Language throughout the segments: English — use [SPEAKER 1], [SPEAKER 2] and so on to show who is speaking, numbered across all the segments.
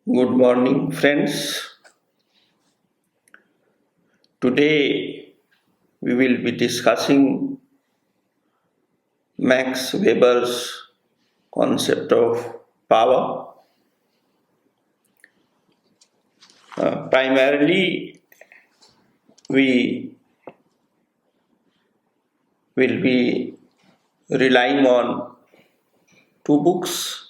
[SPEAKER 1] Good morning, friends. Today we will be discussing Max Weber's concept of power. Primarily, we will be relying on two books.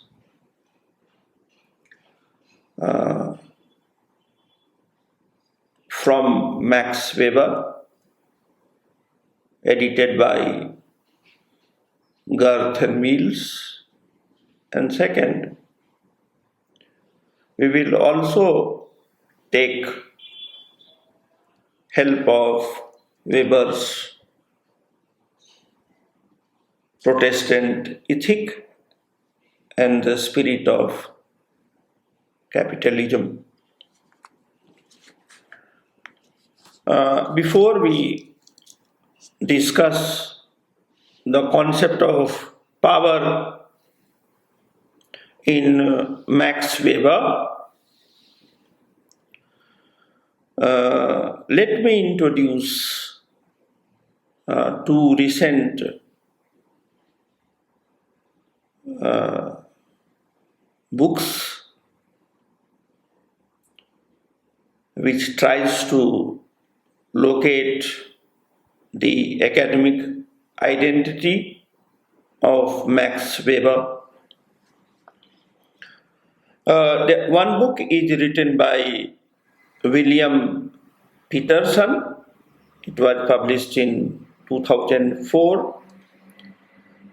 [SPEAKER 1] From Max Weber, edited by Garth and Mills, and second, we will also take help of Weber's Protestant ethic and the spirit of capitalism. Before we discuss the concept of power in Max Weber, let me introduce two recent books which tries to locate the academic identity of Max Weber. One book is written by William Peterson. It was published in 2004.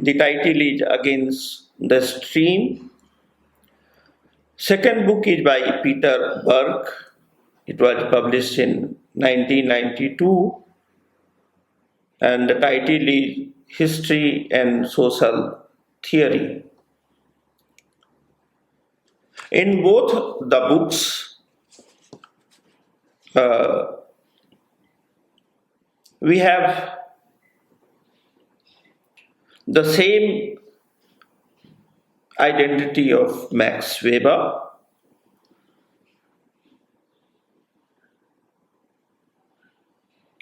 [SPEAKER 1] The title is Against the Stream. Second book is by Peter Burke. It was published in 1992, and the title is History and Social Theory. In both the books, we have the same identity of Max Weber,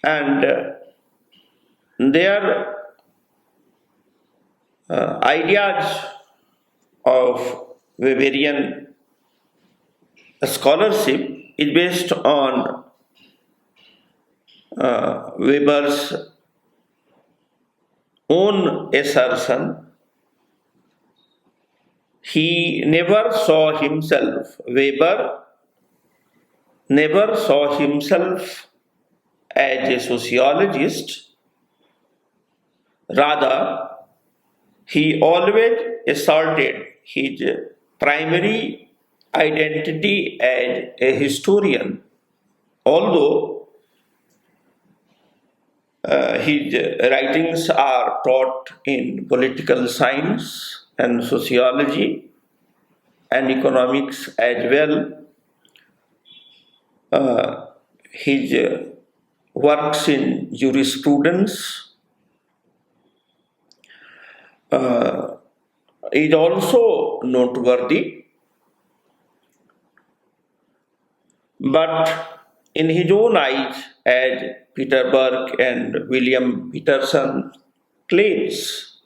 [SPEAKER 1] and their ideas of Weberian scholarship is based on Weber's own assertion. Weber never saw himself as a sociologist. Rather, he always asserted his primary identity as a historian, although his writings are taught in political science and sociology and economics as well. His works in jurisprudence is also noteworthy, but in his own eyes, as Peter Burke and William Peterson claims,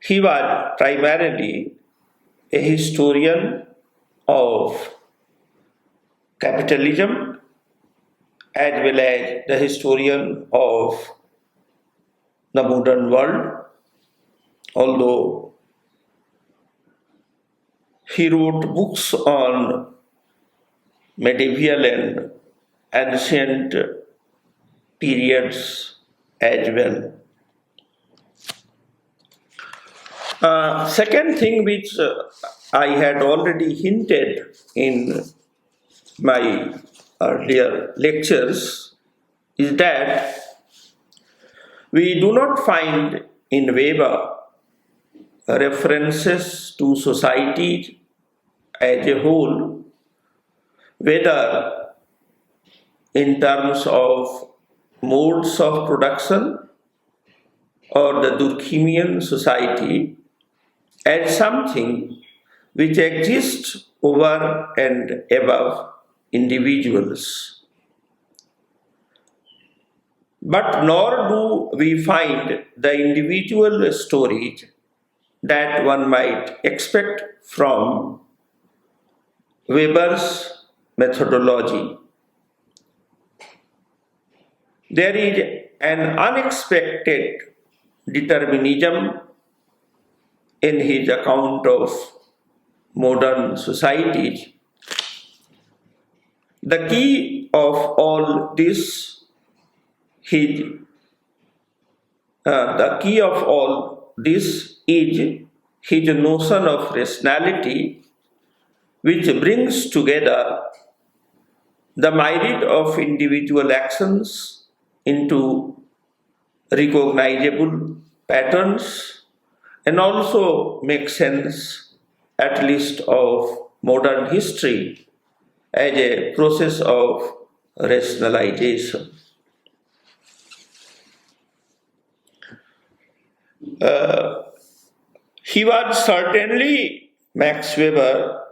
[SPEAKER 1] he was primarily a historian of capitalism as well as the historian of the modern world, although he wrote books on medieval and ancient periods as well. Second thing which I had already hinted in my earlier lectures is that we do not find in Weber references to society as a whole, whether in terms of modes of production or the Durkheimian society, as something which exist over and above individuals. But nor do we find the individual stories that one might expect from Weber's methodology. There is an unexpected determinism in his account of modern societies. The key of all this, is his notion of rationality, which brings together the merit of individual actions into recognizable patterns and also makes sense, at least, of modern history as a process of rationalization. Max Weber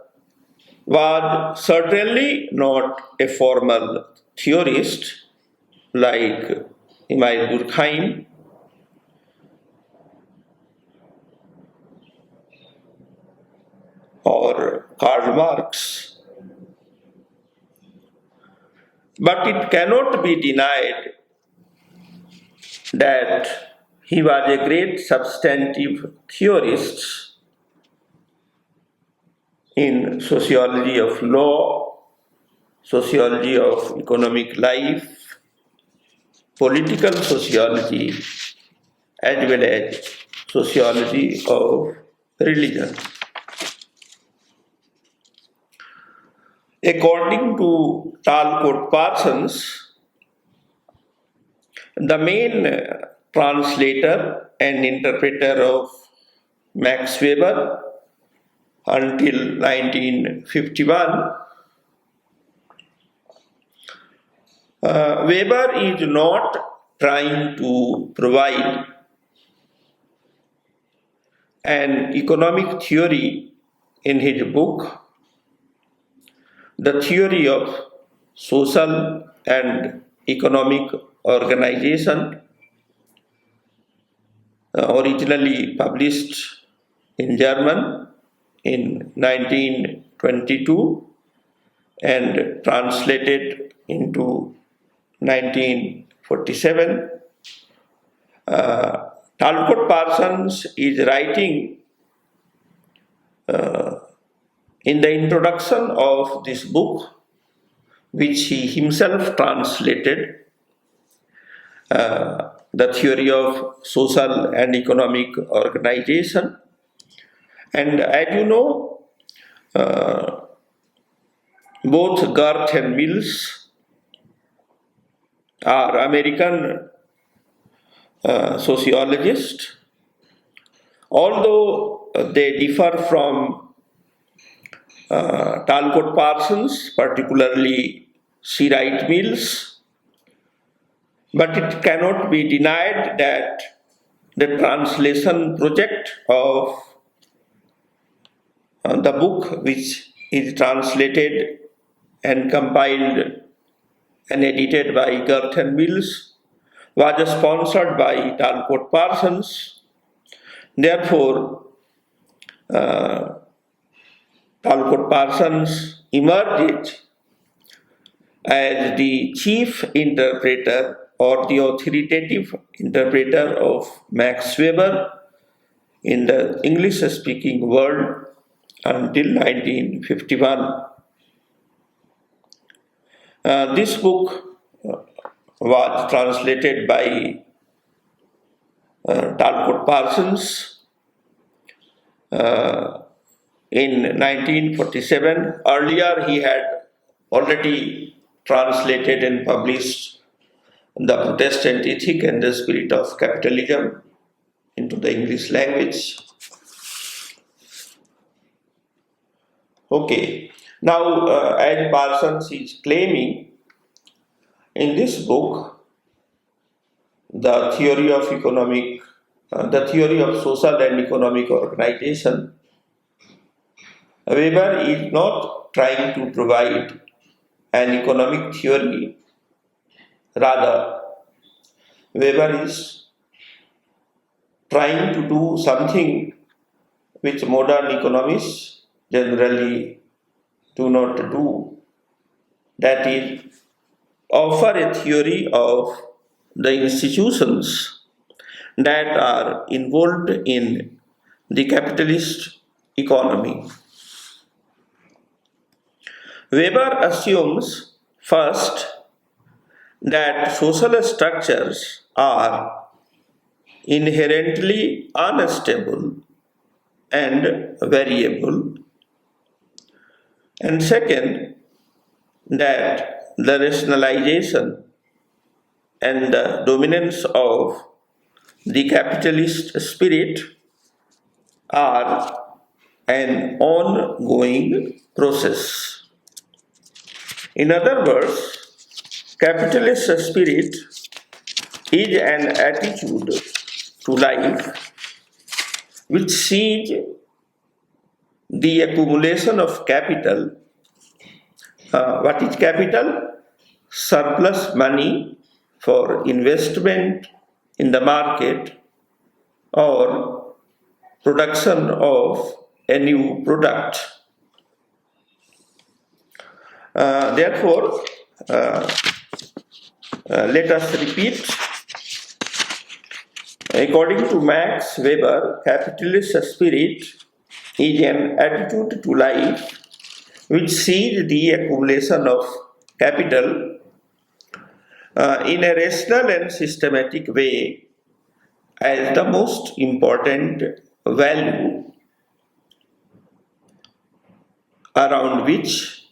[SPEAKER 1] was certainly not a formal theorist like Emile Durkheim or Karl Marx. But it cannot be denied that he was a great substantive theorist in sociology of law, sociology of economic life, political sociology, as well as sociology of religion. According to Talcott Parsons, the main translator and interpreter of Max Weber until 1951, Weber is not trying to provide an economic theory in his book, The Theory of Social and Economic Organization, originally published in German in 1922 and translated into 1947. Talcott Parsons is writing in the introduction of this book, which he himself translated, The Theory of Social and Economic Organization. And as you know, both Garth and Mills are American sociologists, although they differ from Talcott Parsons, particularly C. Wright Mills, but it cannot be denied that the translation project of the book, which is translated and compiled and edited by Garth and Mills, was sponsored by Talcott Parsons. Therefore, Talcott Parsons emerged as the chief interpreter or the authoritative interpreter of Max Weber in the English-speaking world until 1951. This book was translated by Talcott Parsons in 1947. Earlier, he had already translated and published The Protestant Ethic and the Spirit of Capitalism into the English language. Okay, now as Parsons is claiming in this book, the theory of social and economic organization, Weber is not trying to provide an economic theory, rather, Weber is trying to do something which modern economists generally do not do, that is, offer a theory of the institutions that are involved in the capitalist economy. Weber assumes first that social structures are inherently unstable and variable, and second, that the rationalization and the dominance of the capitalist spirit are an ongoing process. In other words, capitalist spirit is an attitude to life which sees the accumulation of capital. What is capital? Surplus money for investment in the market or production of a new product. Therefore, uh, let us repeat. According to Max Weber, capitalist spirit is an attitude to life which sees the accumulation of capital in a rational and systematic way as the most important value around which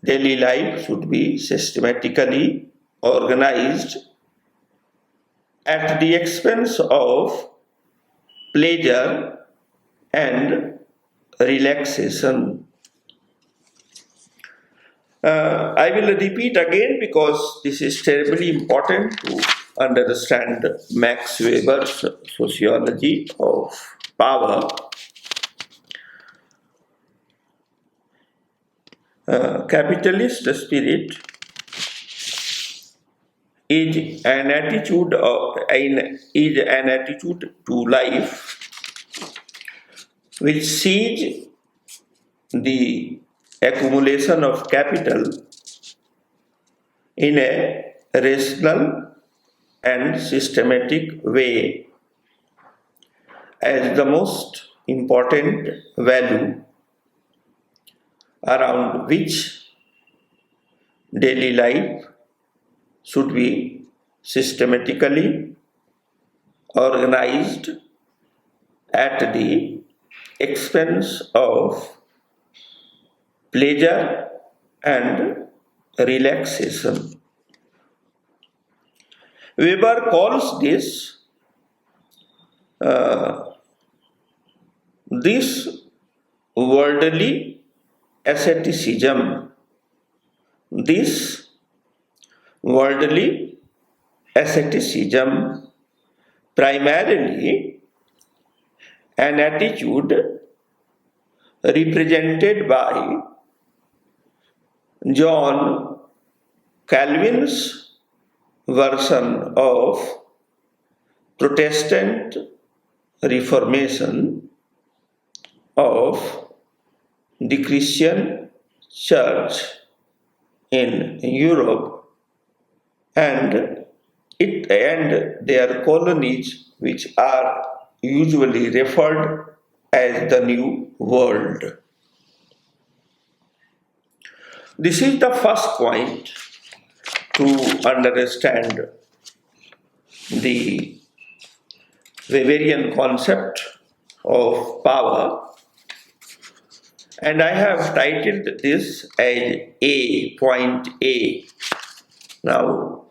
[SPEAKER 1] daily life should be systematically organized at the expense of pleasure and relaxation. I will repeat again because this is terribly important to understand Max Weber's sociology of power. Capitalist spirit is an attitude to life which sees the accumulation of capital in a rational and systematic way as the most important value around which daily life should be systematically organized at the expense of pleasure and relaxation. Weber calls uh, this worldly asceticism. This worldly asceticism primarily an attitude represented by John Calvin's version of Protestant Reformation of the Christian Church in Europe and their colonies, which are usually referred as the New World. This is the first point to understand the Weberian concept of power, and I have titled this as point A. Now,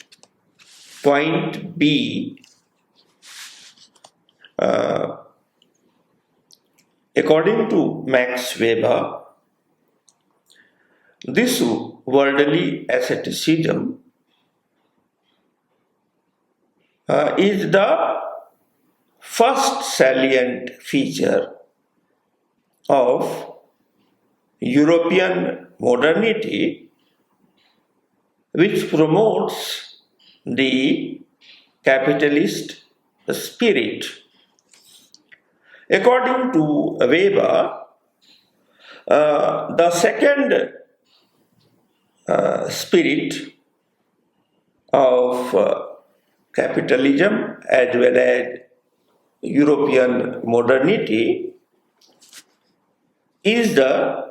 [SPEAKER 1] point B, according to Max Weber, this worldly asceticism is the first salient feature of European modernity, which promotes the capitalist spirit. According to Weber, the second spirit of capitalism as well as European modernity is the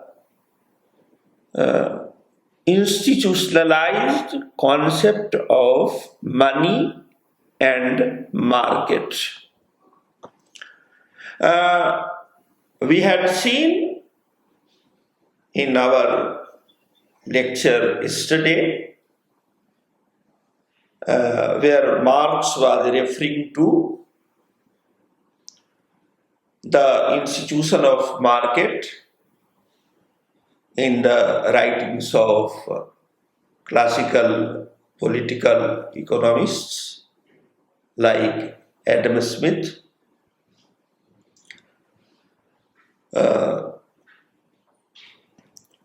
[SPEAKER 1] institutionalized concept of money and market. We had seen in our lecture yesterday where Marx was referring to the institution of market in the writings of classical political economists like Adam Smith.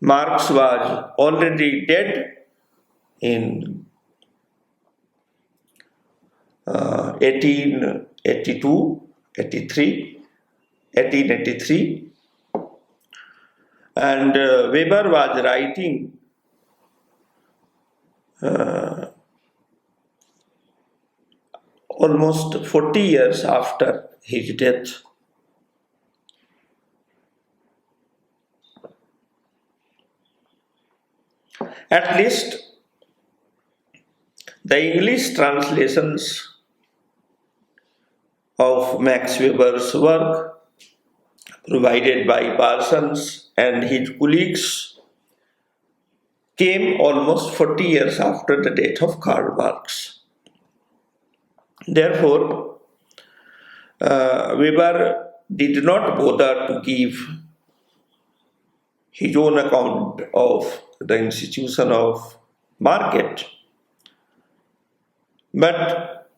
[SPEAKER 1] Marx was already dead in 1883, and Weber was writing almost 40 years after his death. At least the English translations of Max Weber's work provided by Parsons and his colleagues came almost 40 years after the death of Karl Marx. Therefore, Weber did not bother to give his own account of the institution of market, but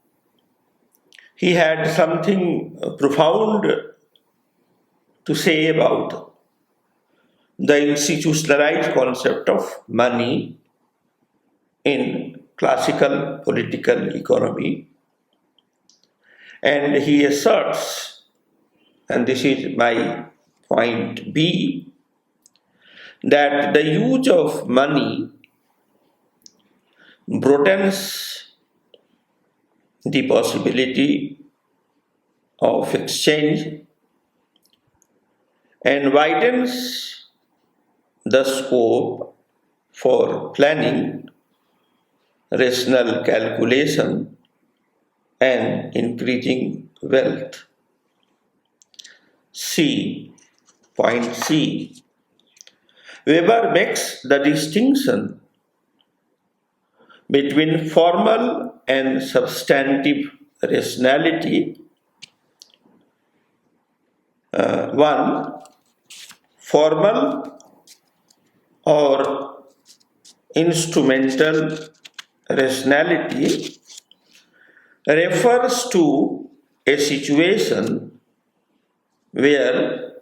[SPEAKER 1] he had something profound to say about the institutionalized concept of money in classical political economy. And he asserts, and this is my point B, that the use of money broadens the possibility of exchange and widens the scope for planning, rational calculation, and increasing wealth. Point C. Weber makes the distinction between formal and substantive rationality. One, formal or instrumental rationality refers to a situation where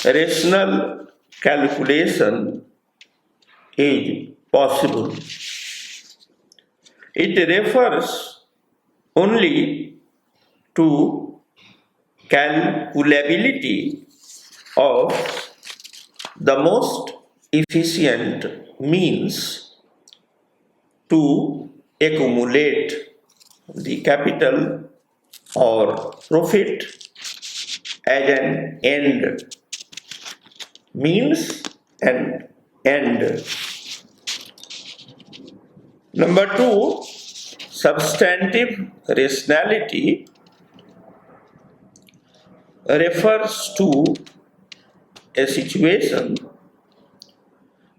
[SPEAKER 1] rational calculation is possible. It refers only to calculability of the most efficient means to accumulate the capital or profit as an end, means and end. Number two, substantive rationality refers to a situation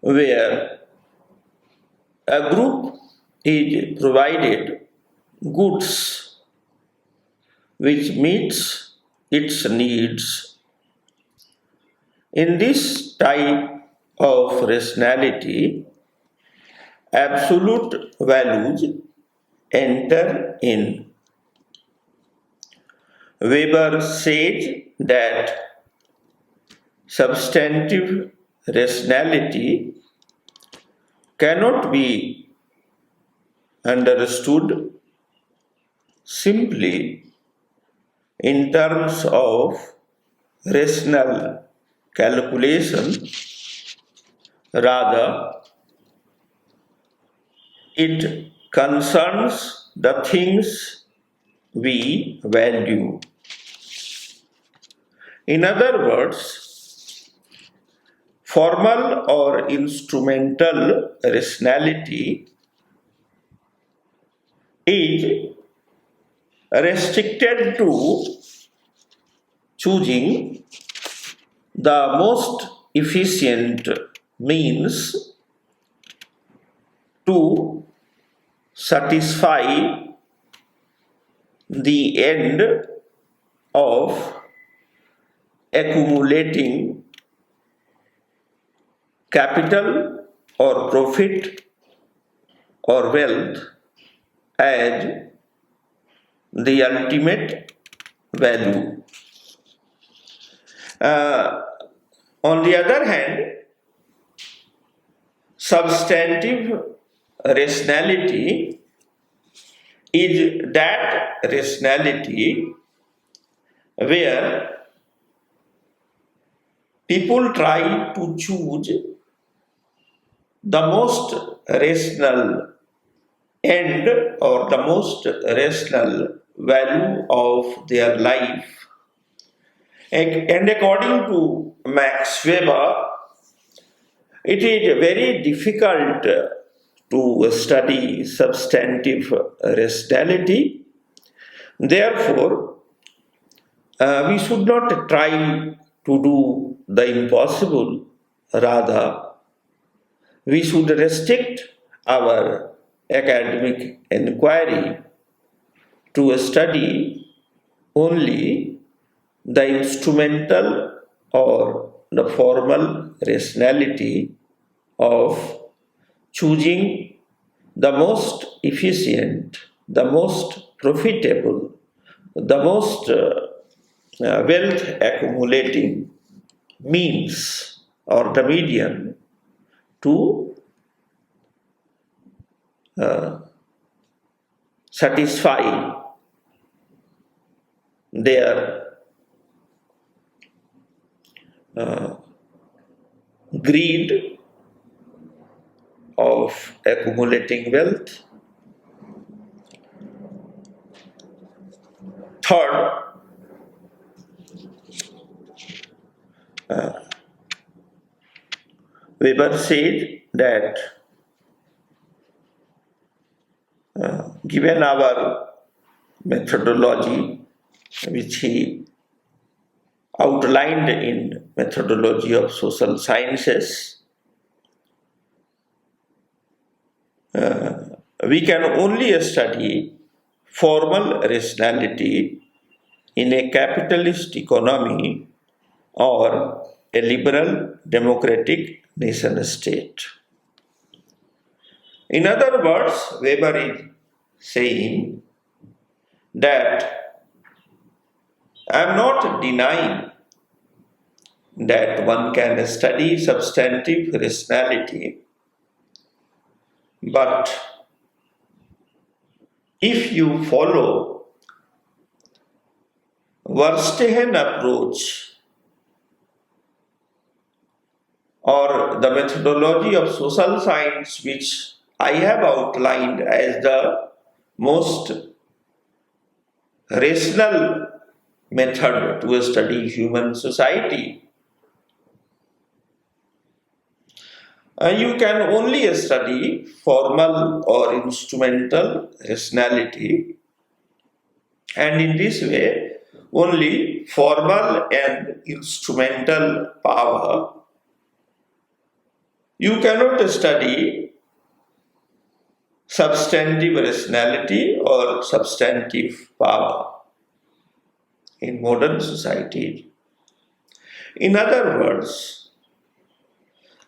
[SPEAKER 1] where a group is provided goods which meets its needs. In this type of rationality, absolute values enter in. Weber says that substantive rationality cannot be understood simply in terms of rational calculation. Rather, it concerns the things we value. In other words, formal or instrumental rationality is restricted to choosing the most efficient means to satisfy the end of accumulating capital or profit or wealth as the ultimate value. On the other hand, substantive rationality is that rationality where people try to choose the most rational end or the most rational value of their life. And according to Max Weber, it is very difficult to study substantive rationality. Therefore, we should not try to do the impossible. Rather, we should restrict our academic inquiry to study only the instrumental or the formal rationality of choosing the most efficient, the most profitable, the most wealth accumulating means or the medium to satisfy their greed of accumulating wealth. Third, Weber said that given our methodology, which he outlined in Methodology of Social Sciences, we can only study formal rationality in a capitalist economy or a liberal democratic nation state. In other words, Weber is saying that I am not denying that one can study substantive rationality, but if you follow Verstehen approach or the methodology of social science, which I have outlined as the most rational method to study human society, you can only study formal or instrumental rationality, and in this way only formal and instrumental power. You cannot study substantive rationality or substantive power in modern society. In other words,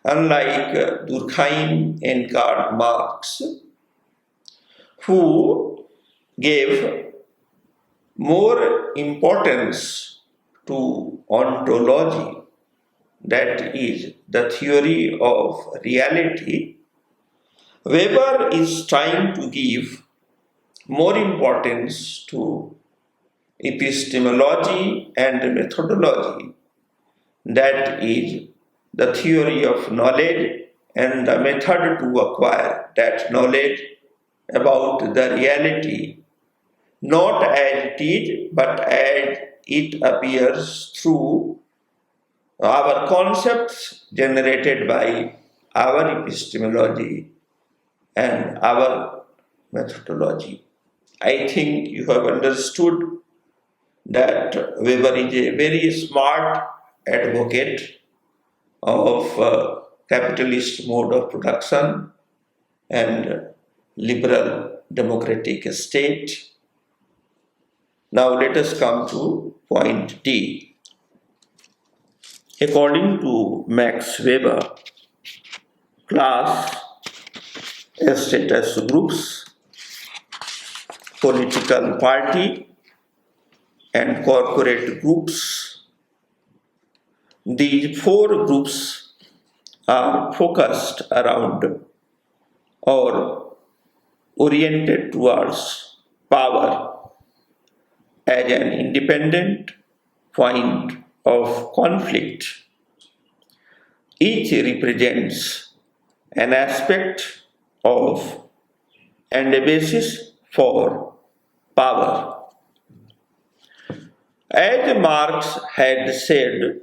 [SPEAKER 1] unlike Durkheim and Karl Marx, who gave more importance to ontology that is the theory of reality, Weber is trying to give more importance to epistemology and methodology, that is the theory of knowledge and the method to acquire that knowledge about the reality, not as it is, but as it appears through our concepts generated by our epistemology and our methodology. I think you have understood that Weber is a very smart advocate of capitalist mode of production and liberal democratic state. Now let us come to point D. According to Max Weber, class, status groups, political party, and corporate groups, these four groups are focused around or oriented towards power as an independent point of conflict. Each represents an aspect of and a basis for power. As Marx had said,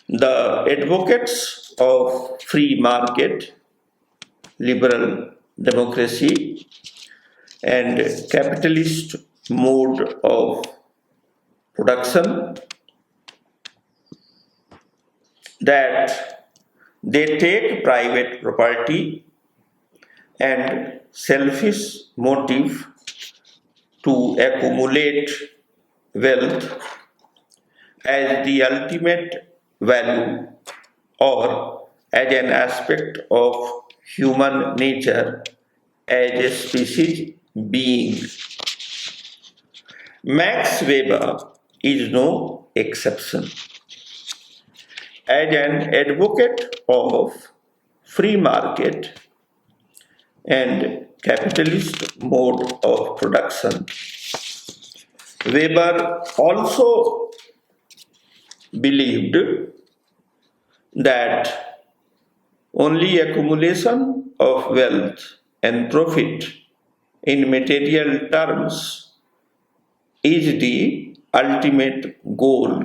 [SPEAKER 1] the advocates of free market, liberal democracy, and capitalist mode of production, that they take private property and selfish motive to accumulate wealth as the ultimate value or as an aspect of human nature as a species being. Max Weber is no exception. As an advocate of free market and capitalist mode of production, Weber also believed that only accumulation of wealth and profit in material terms is the ultimate goal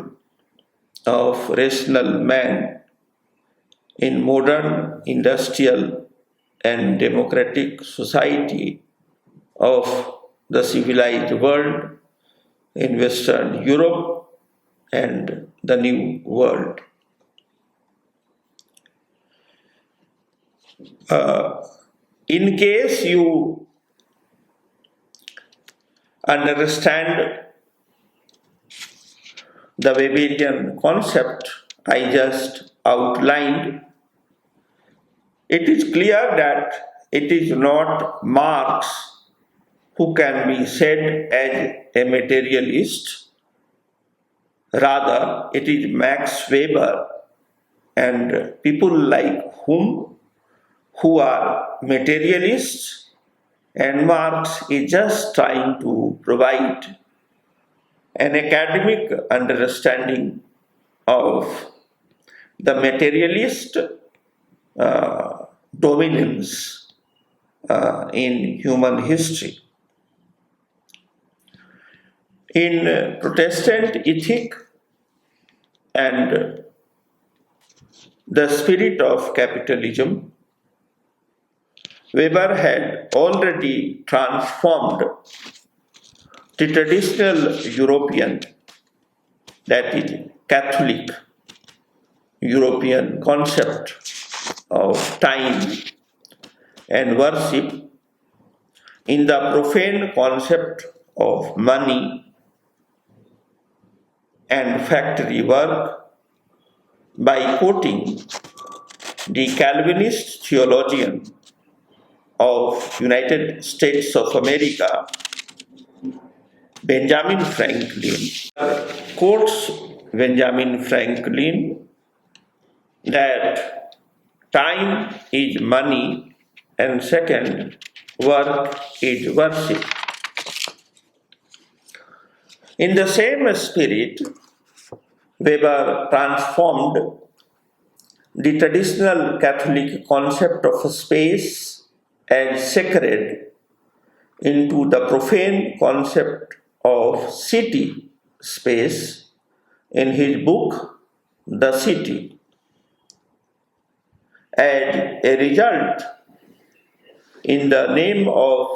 [SPEAKER 1] of rational man in modern industrial and democratic society of the civilized world in Western Europe and the New World. In case you understand the Weberian concept I just outlined, it is clear that it is not Marx who can be said as a materialist. Rather, it is Max Weber and people like who are materialists, and Marx is just trying to provide an academic understanding of the materialist dominance in human history. In Protestant ethic and the spirit of capitalism, Weber had already transformed the traditional European, that is Catholic European concept of time and worship in the profane concept of money and factory work by quoting the Calvinist theologian of United States of America, Benjamin Franklin, quotes Benjamin Franklin that time is money, and second, work is worship. In the same spirit, Weber transformed the traditional Catholic concept of space as sacred into the profane concept of city space in his book, The City. As a result, in the name of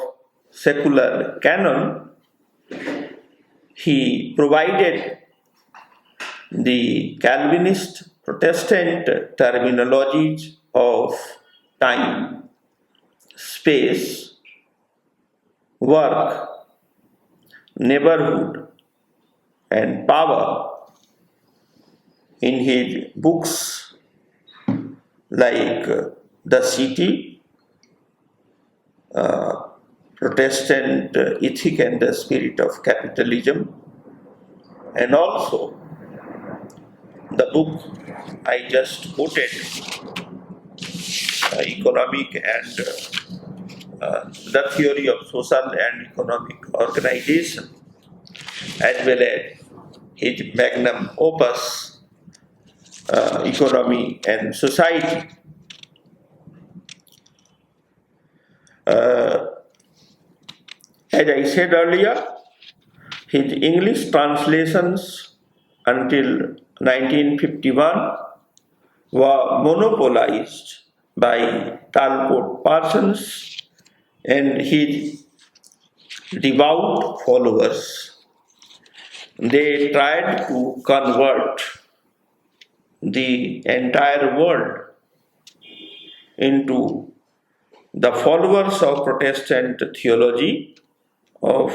[SPEAKER 1] secular canon, he provided the Calvinist Protestant terminologies of time, space, work, neighborhood, and power in his books like The City, Protestant Ethic and the Spirit of Capitalism, and also the book I just quoted, Economic and the Theory of Social and Economic Organization, as well as his magnum opus, Economy and Society. As I said earlier, his English translations until 1951 were monopolized by Talcott Parsons and his devout followers. They tried to convert the entire world into the followers of Protestant theology of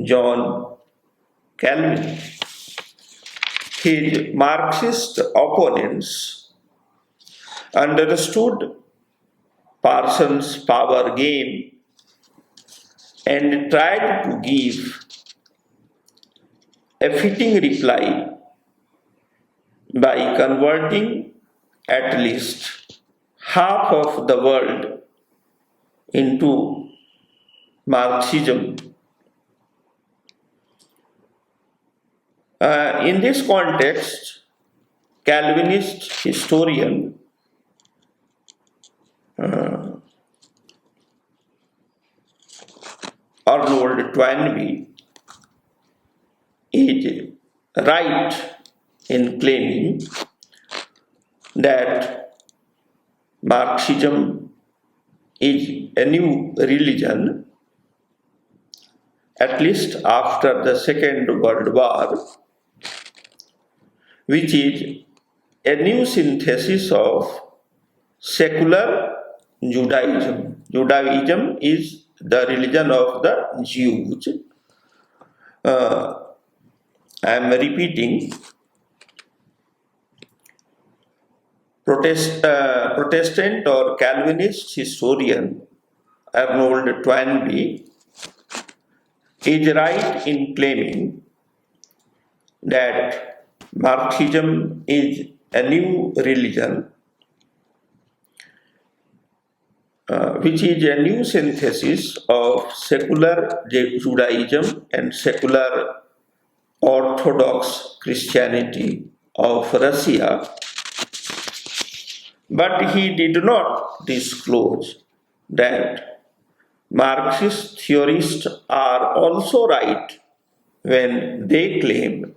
[SPEAKER 1] John Calvin. His Marxist opponents understood Parsons' power game and tried to give a fitting reply by converting at least half of the world into Marxism. In this context, Calvinist historian Arnold Toynbee is right in claiming that Marxism is a new religion, at least after the Second World War, which is a new synthesis of secular Judaism. Judaism is the religion of the Jews. I am repeating, Protestant or Calvinist historian Arnold Toynbee is right in claiming that Marxism is a new religion, which is a new synthesis of secular Judaism and secular Orthodox Christianity of Russia. But he did not disclose that Marxist theorists are also right when they claim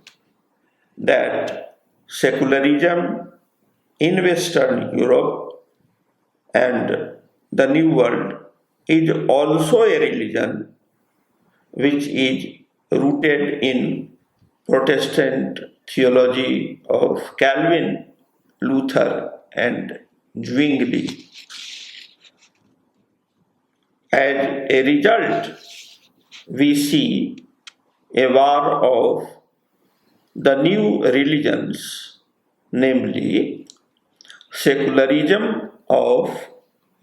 [SPEAKER 1] that secularism in Western Europe and the New World is also a religion which is rooted in Protestant theology of Calvin, Luther, and Zwingli. As a result, we see a war of the new religions, namely secularism of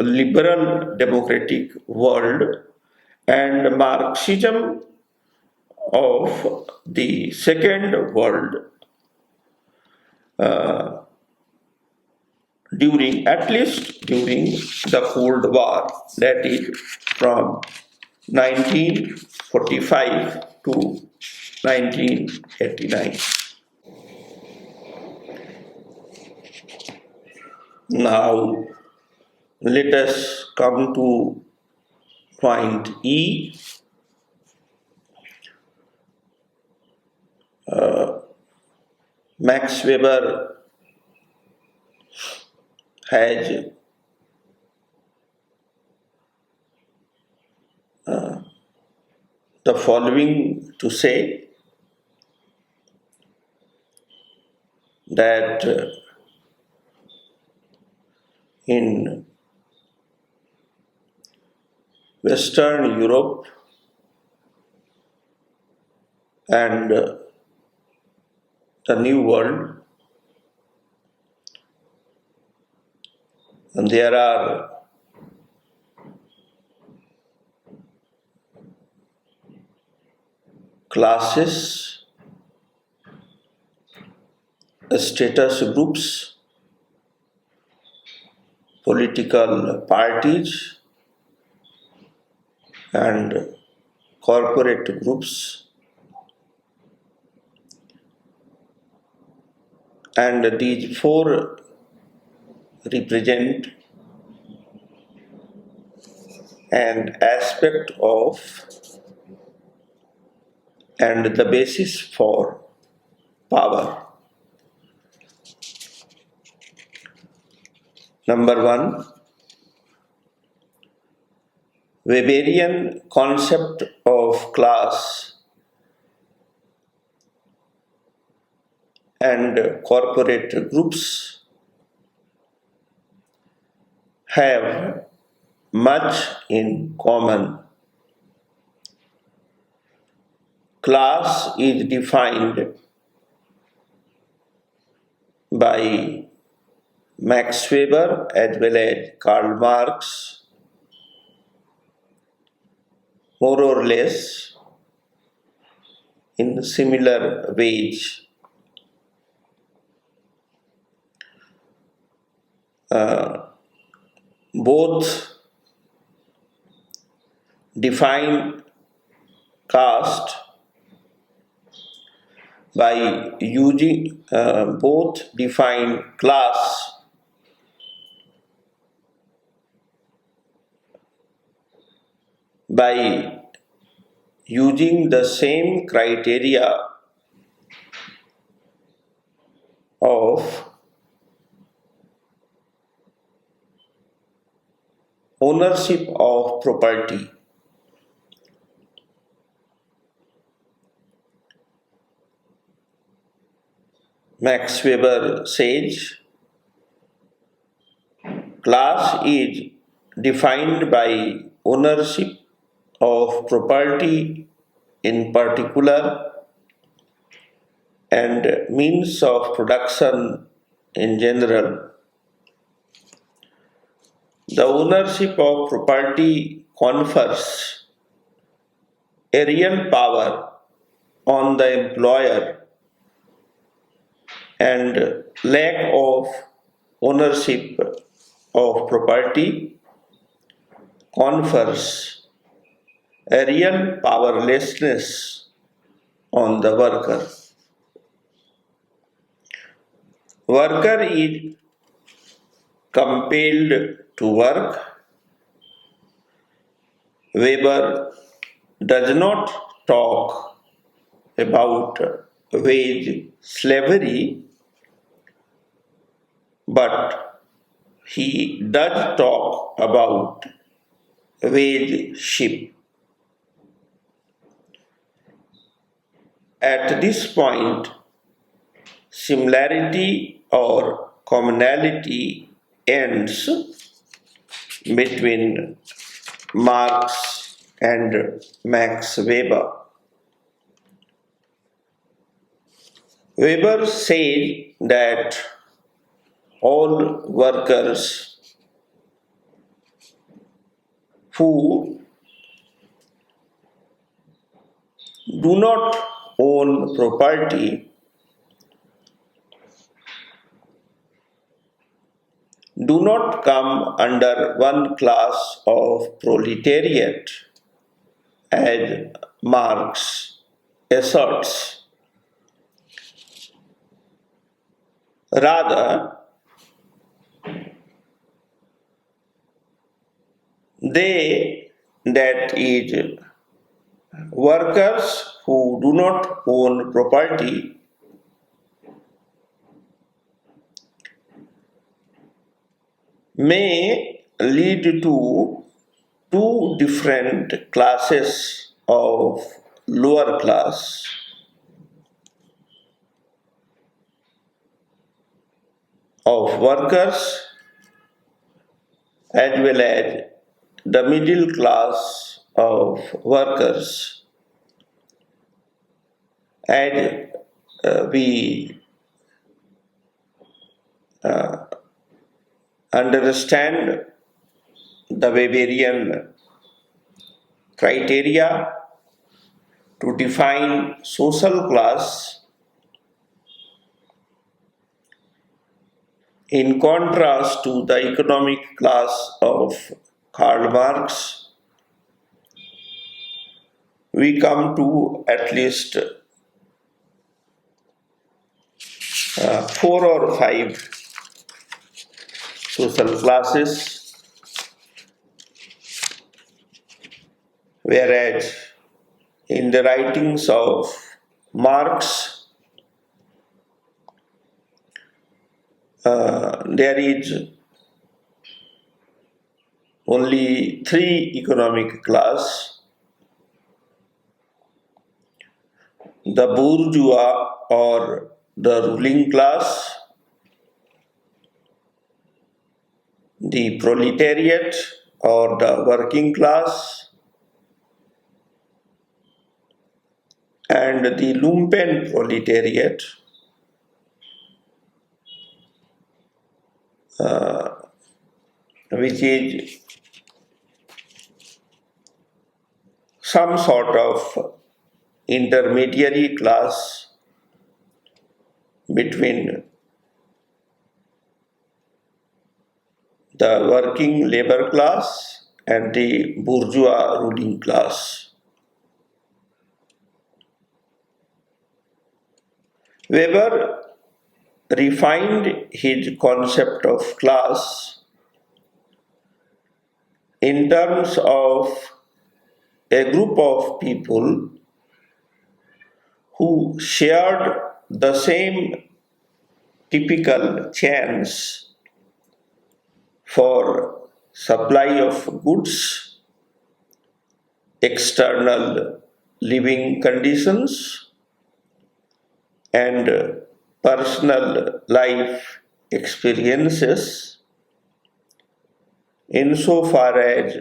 [SPEAKER 1] liberal democratic world and Marxism of the second world, uh, at least during the Cold War, that is from 1945 to 1989. Now, let us come to point E. Max Weber has the following to say, that in Western Europe and the New World, there are classes, status groups, political parties, and corporate groups, and these four represent an aspect of and the basis for power. Number one, Weberian concept of class and corporate groups have much in common. Class is defined by Max Weber as well as Karl Marx, more or less in similar ways. Both define caste by using both define class by using the same criteria of ownership of property. Max Weber says class is defined by ownership of property in particular and means of production in general. The ownership of property confers a real power on the employer, and lack of ownership of property confers a real powerlessness on the worker. Worker is compelled to work. Weber does not talk about wage slavery, but he does talk about wage ship. At this point, similarity or commonality ends between Marx and Max Weber. Weber said that all workers who do not own property do not come under one class of proletariat, as Marx asserts. Rather, they, that is, workers who do not own property, may lead to two different classes of lower class of workers as well as the middle class of workers. And we understand the Weberian criteria to define social class. In contrast to the economic class of Karl Marx, we come to at least 4 or 5 social classes, whereas in the writings of Marx, there is only 3 economic class: the bourgeois or the ruling class, the proletariat or the working class, and the lumpen proletariat, which is some sort of intermediary class between the working labor class and the bourgeois ruling class. Weber refined his concept of class in terms of a group of people who shared the same typical chains for supply of goods, external living conditions, and personal life experiences, insofar as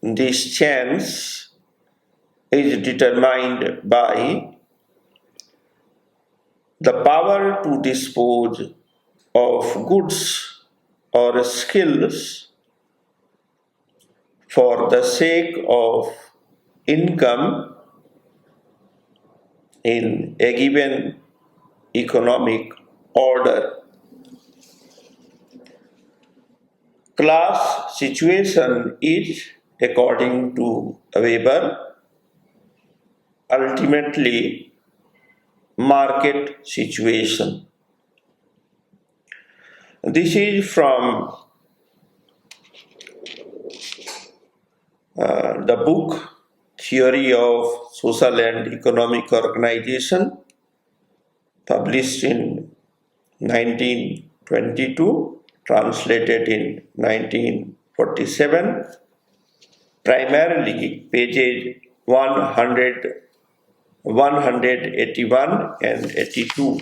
[SPEAKER 1] this chance is determined by the power to dispose of goods or skills for the sake of income in a given economic order. Class situation is, according to Weber, ultimately market situation. This is from the book Theory of Social and Economic Organization, published in 1922, translated in 1947, primarily pages 181 and 82.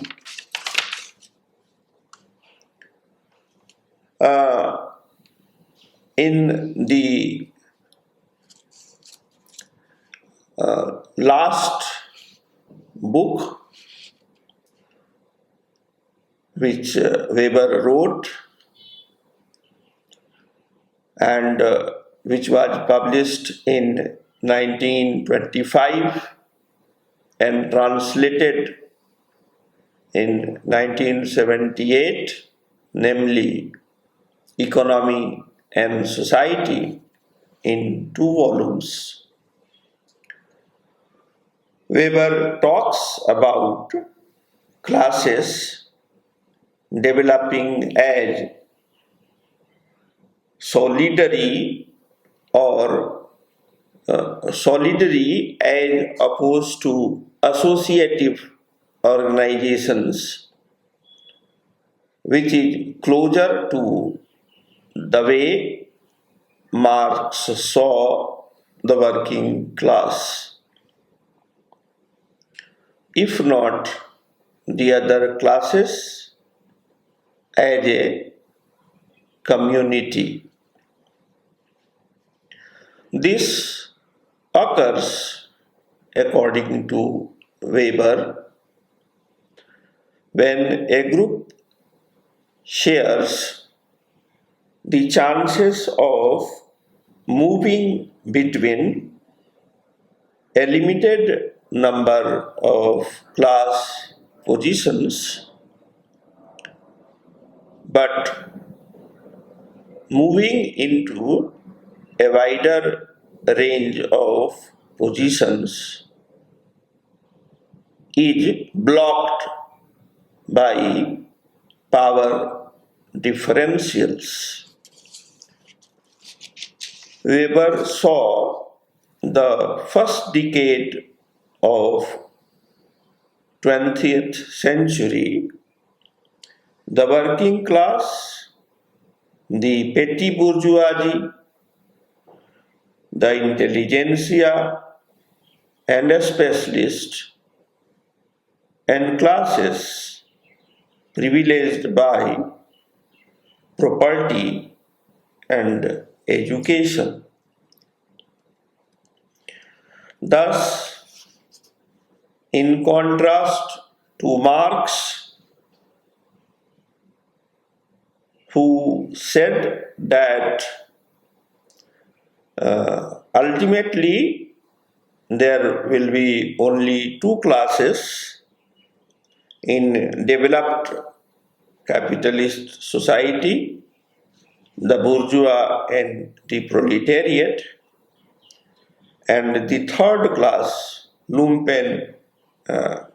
[SPEAKER 1] In the last book which Weber wrote and which was published in 1925 and translated in 1978, namely Economy and Society in 2 volumes. Weber talks about classes developing as solidary or solidary as opposed to associative organizations, which is closer to the way Marx saw the working class, if not the other classes, as a community. This occurs, according to Weber, when a group shares the chances of moving between a limited number of class positions, but moving into a wider range of positions is blocked by power differentials. Weber saw the first decade of 20th century, the working class, the petty bourgeoisie, the intelligentsia, and a specialist, and classes privileged by property and education. Thus, in contrast to Marx, who said that ultimately there will be only two classes in developed capitalist society, the bourgeois and the proletariat, and the third class, lumpen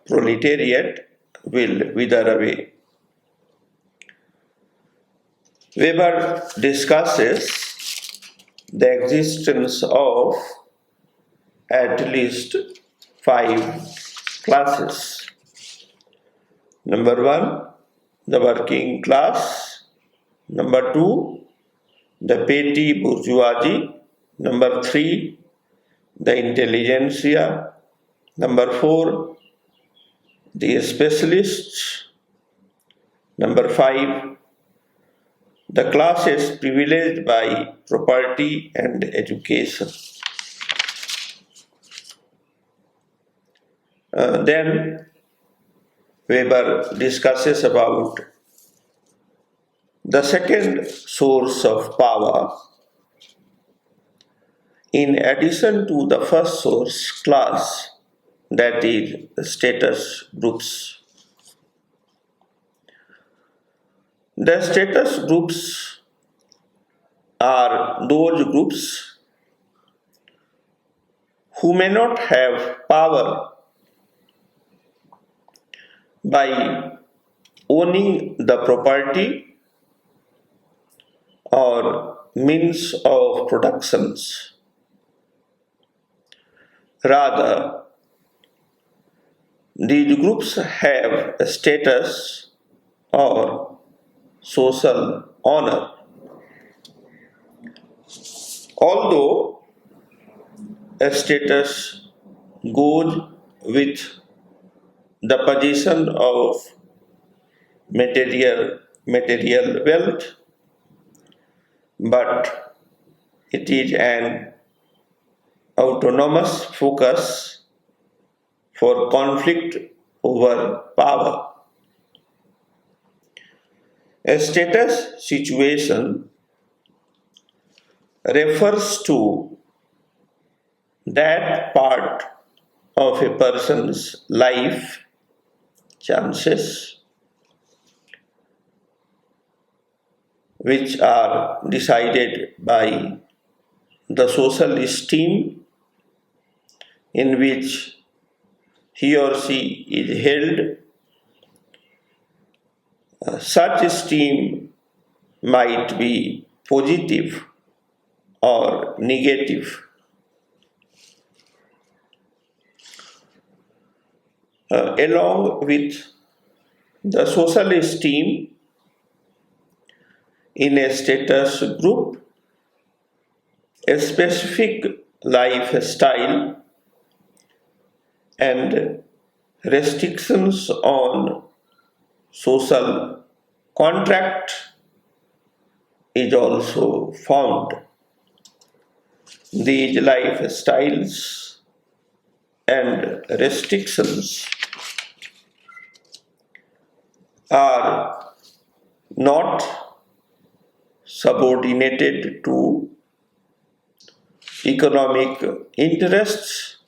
[SPEAKER 1] proletariat, will wither away. Weber discusses the existence of at least 5 classes. Number 1, the working class. Number 2, the petty bourgeoisie. Number 3, the intelligentsia. Number 4, the specialists. Number 5, the classes privileged by property and education. Then Weber discusses about the second source of power in addition to the first source, class, that is status groups. The status groups are those groups who may not have power by owning the property or means of productions. Rather, these groups have a status or social honor. Although a status goes with the possession of material wealth, but it is an autonomous focus for conflict over power. A status situation refers to that part of a person's life, chances, which are decided by the social esteem in which he or she is held. Such esteem might be positive or negative. Along with the social esteem in a status group, a specific lifestyle and restrictions on social contract is also found. These lifestyles and restrictions are not subordinated to economic interests.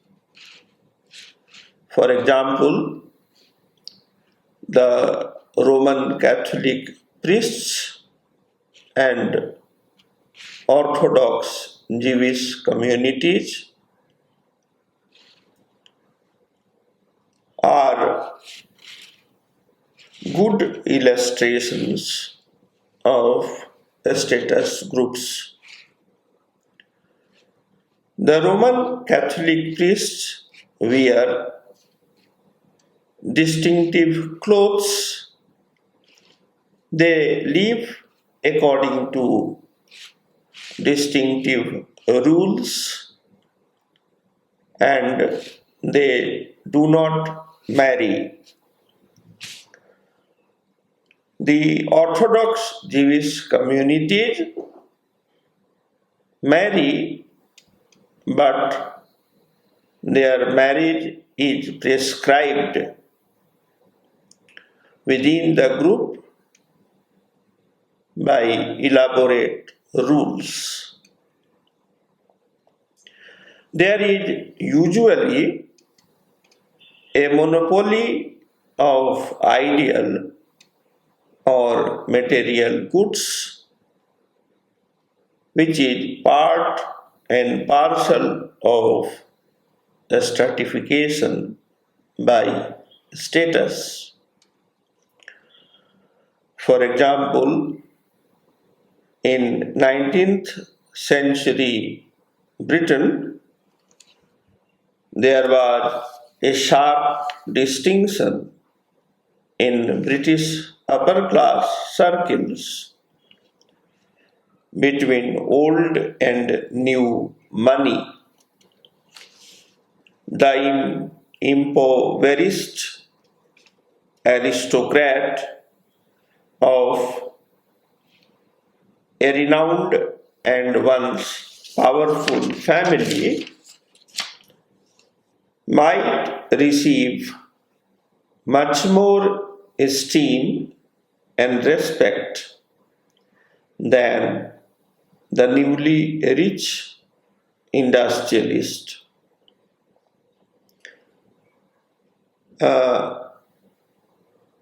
[SPEAKER 1] For example, the Roman Catholic priests and Orthodox Jewish communities are good illustrations of status groups. The Roman Catholic priests wear distinctive clothes. They live according to distinctive rules and they do not marry. The Orthodox Jewish communities marry, but their marriage is prescribed within the group by elaborate rules. There is usually a monopoly of ideal or material goods, which is part and parcel of the stratification by status. For example, in 19th century Britain, there was a sharp distinction in British upper class circles between old and new money. The impoverished aristocrat of a renowned and once powerful family might receive much more esteem and respect than the newly rich industrialist.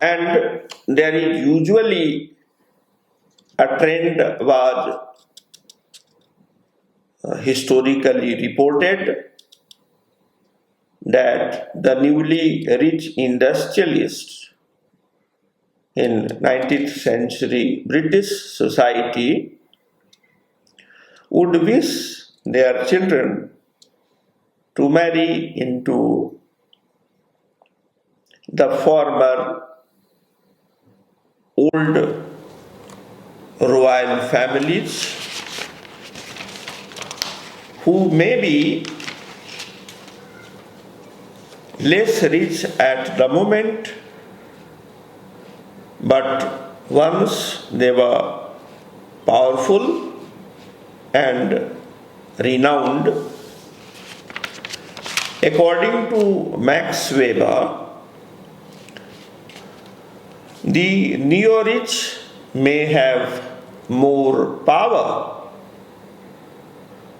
[SPEAKER 1] And there is usually a trend was historically reported that the newly rich industrialists in 19th century British society would wish their children to marry into the former old royal families who may be less rich at the moment, but once they were powerful and renowned. According to Max Weber, the neo-rich may have more power,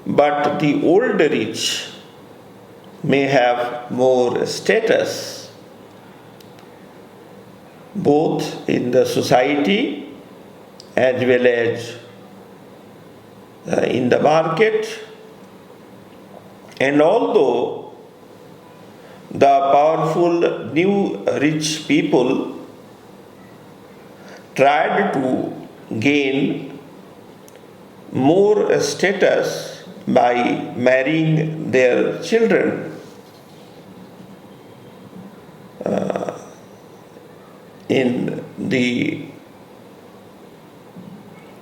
[SPEAKER 1] but the old rich may have more status, both in the society as well as in the market. And although the powerful new rich people tried to gain more status by marrying their children, in the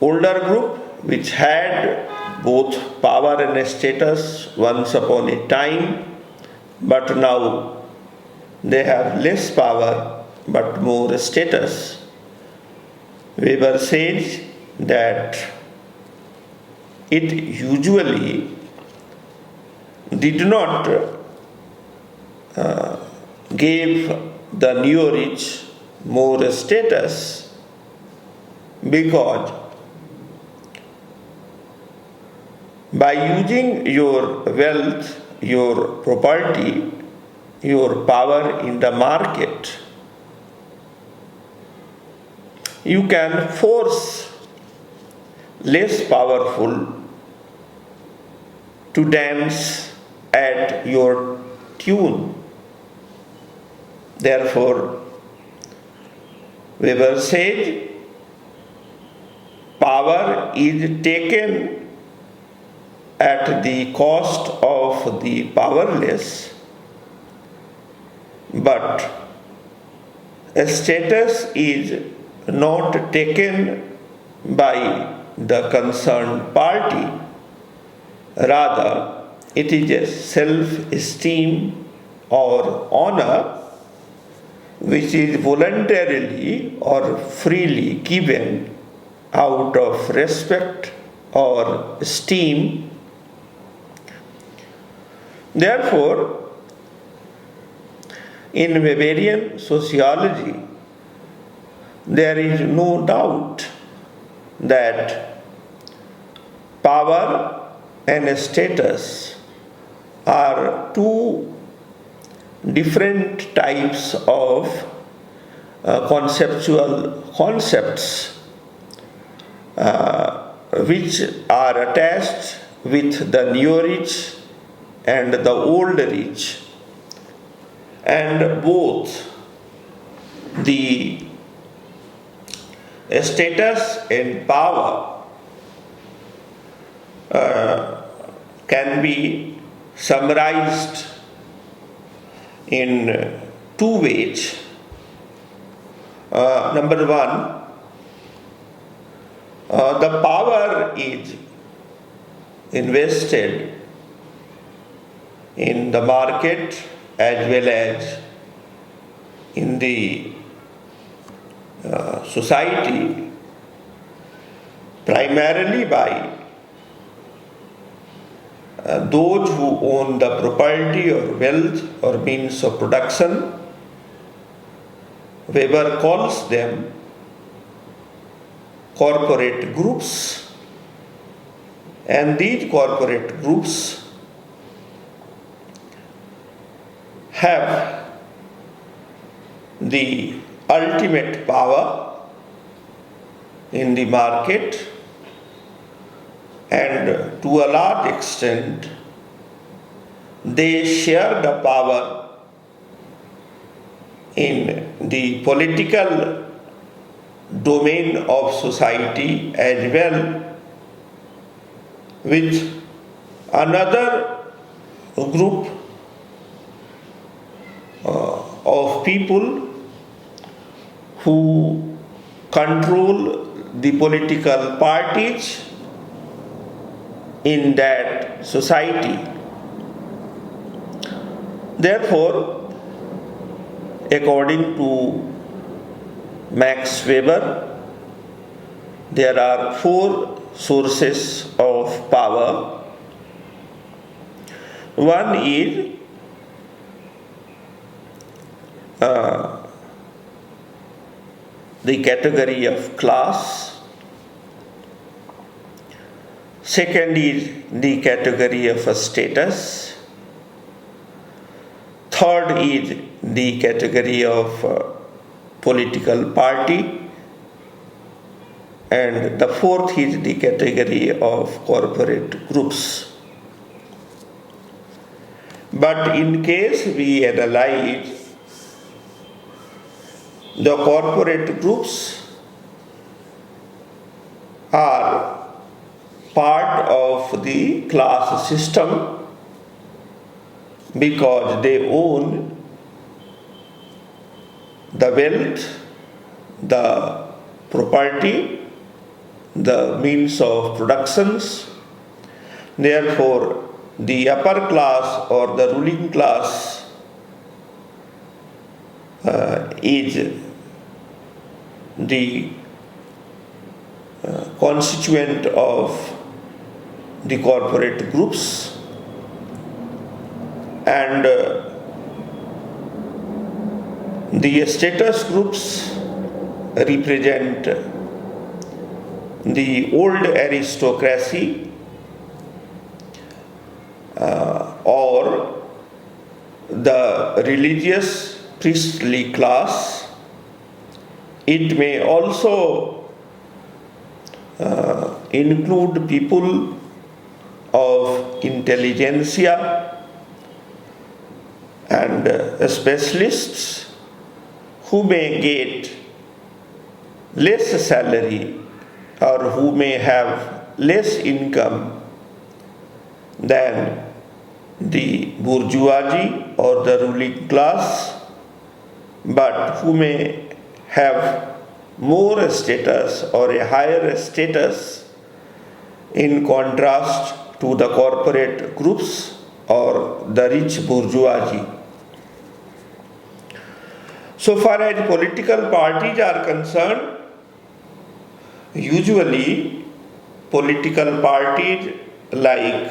[SPEAKER 1] older group, which had both power and status once upon a time, but now they have less power but more status. Weber says that it usually did not give the neo-rich more status because by using your wealth, your property, your power in the market, you can force less powerful to dance at your tune. Therefore, Weber said, power is taken at the cost of the powerless, but status is not taken by the concerned party. Rather, it is a self-esteem or honor which is voluntarily or freely given out of respect or esteem. Therefore, in Weberian sociology, there is no doubt that power and status are two different types of conceptual concepts which are attached with the neo-rich and the old rich, and both the status and power can be summarized in two ways. Number one, the power is invested in the market as well as in the society, primarily by those who own the property or wealth or means of production. Weber calls them corporate groups, and these corporate groups have the ultimate power in the market, and to a large extent they share the power in the political domain of society as well, with another group of people who control the political parties in that society. Therefore, according to Max Weber, there are four sources of power. One is the category of class. Second is the category of status. Third is the category of political party. and the fourth is the category of corporate groups. But in case we analyze the corporate groups are part of the class system because they own the wealth, the property, the means of productions. Therefore, the upper class or the ruling class is the constituent of the corporate groups, and the status groups represent the old aristocracy or the religious priestly class. It may also include people of intelligentsia and specialists who may get less salary or who may have less income than the bourgeoisie or the ruling class, but who may have more status or a higher status in contrast to the corporate groups or the rich bourgeoisie. So far as political parties are concerned, usually political parties like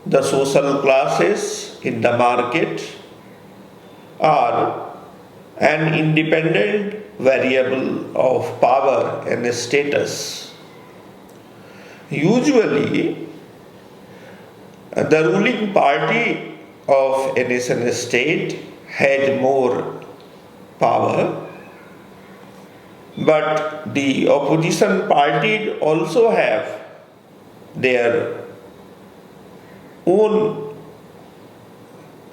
[SPEAKER 1] the social classes in the market are an independent variable of power and status. Usually, the ruling party of a nation state has more power, but the opposition parties also have their own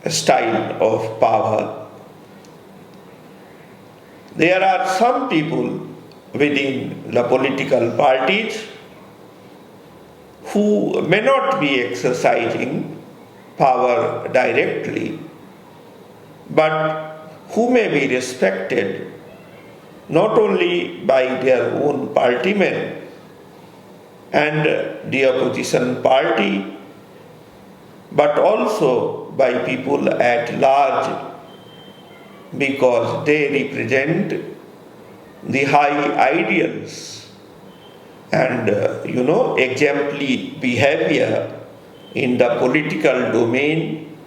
[SPEAKER 1] style of power. There are some people within the political parties who may not be exercising power directly, but who may be respected not only by their own partymen and the opposition party, but also by people at large, because they represent the high ideals and exemplary behavior in the political domain,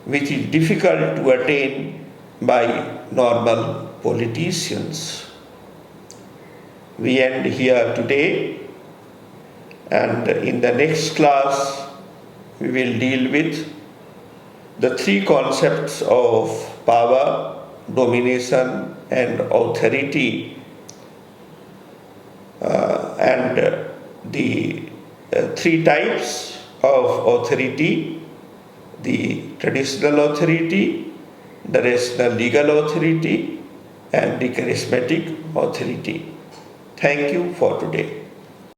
[SPEAKER 1] which is difficult to attain by normal politicians. We end here today, and in the next class we will deal with the three concepts of power, domination and authority, and the three types of authority: the traditional authority, the rational legal authority, and the charismatic authority. Thank you for today.